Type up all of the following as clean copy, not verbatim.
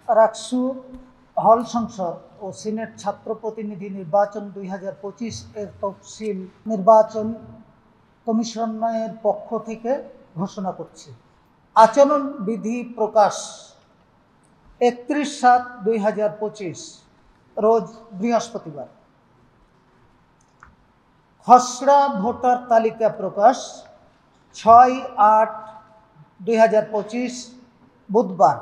রাকসু হল সংসদ ও সিনেট ছাত্র প্রতিনিধি নির্বাচন 2025 এর তফসিল নির্বাচন কমিশনের পক্ষ থেকে ঘোষণা করছি। আচরণ বিধি প্রকাশ 31/7/2025 রোজ বৃহস্পতিবার। খসড়া ভোটার তালিকা প্রকাশ 6/8/2025 বুধবার।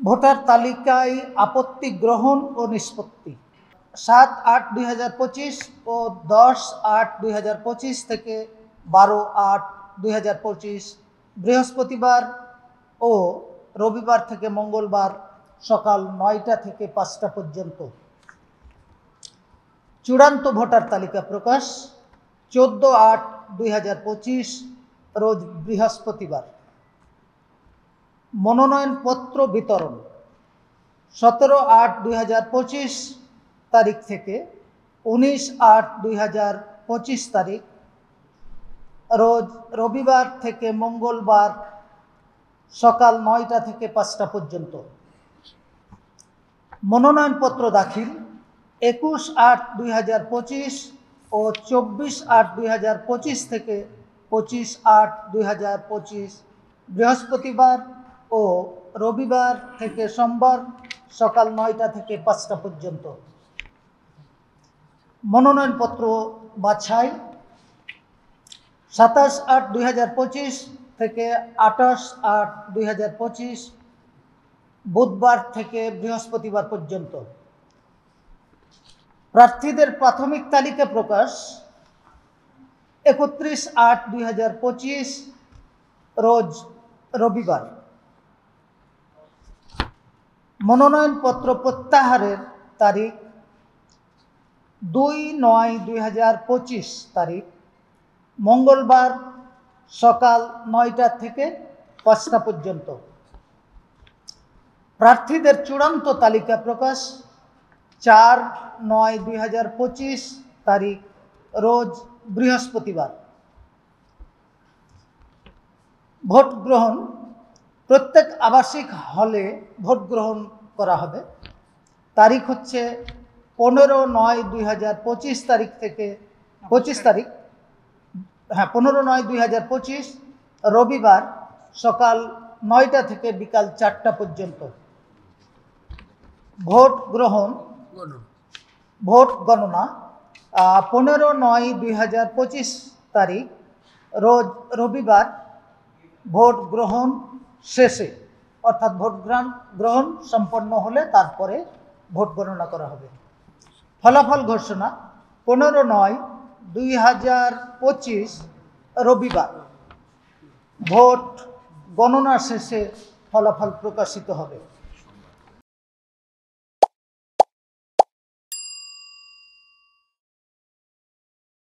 ভোটার তালিকায় আপত্তি গ্রহণ ও নিষ্পত্তি 7/8/2025 ও 10/8/2025 থেকে 12/8/2025 বৃহস্পতিবার ও রবিবার থেকে মঙ্গলবার সকাল 9টা থেকে 5টা পর্যন্ত। চূড়ান্ত ভোটার তালিকা প্রকাশ 14/8/2025 রোজ বৃহস্পতিবার। মনোনয়নপত্র বিতরণ 17/8/2025 তারিখ থেকে 19/8/2025 তারিখ রোজ রবিবার থেকে মঙ্গলবার সকাল 9টা থেকে 5টা পর্যন্ত। মনোনয়নপত্র দাখিল 21/8/2025 ও 24/8/2025 থেকে 25/8/2025 বৃহস্পতিবার ও রবিবার থেকে সোমবার সকাল 9টা থেকে 5টা পর্যন্ত। মনোনয়নপত্র বাছাই 27/8/2025 থেকে 28/8/2025 বুধবার থেকে বৃহস্পতিবার পর্যন্ত। প্রার্থীদের প্রাথমিক তালিকা প্রকাশ 31/8/2025 রোজ রবিবার। মনোনয়নপত্র প্রত্যাহারের তারিখ 2/9/2025 তারিখ মঙ্গলবার সকাল 9টা থেকে 5টা পর্যন্ত। প্রার্থীদের চূড়ান্ত তালিকা প্রকাশ 4/9/2025 তারিখ রোজ বৃহস্পতিবার। ভোট গ্রহণ প্রত্যেক আবাসিক হলে ভোট গ্রহণ করা হবে। তারিখ হচ্ছে 15/9/2025 তারিখ থেকে 25 তারিখ 15/9/2025 রবিবার সকাল 9টা থেকে বিকাল 4টা পর্যন্ত। ভোট গণনা 15/9/2025 তারিখ রোজ রবিবার ভোট গ্রহণ শেষে, অর্থাৎ ভোট গ্রহণ সম্পন্ন হলে তারপরে ভোট গণনা করা হবে। ফলাফল ঘোষণা 15/9/2025 রবিবার ভোট গণনা শেষে ফলাফল প্রকাশিত হবে।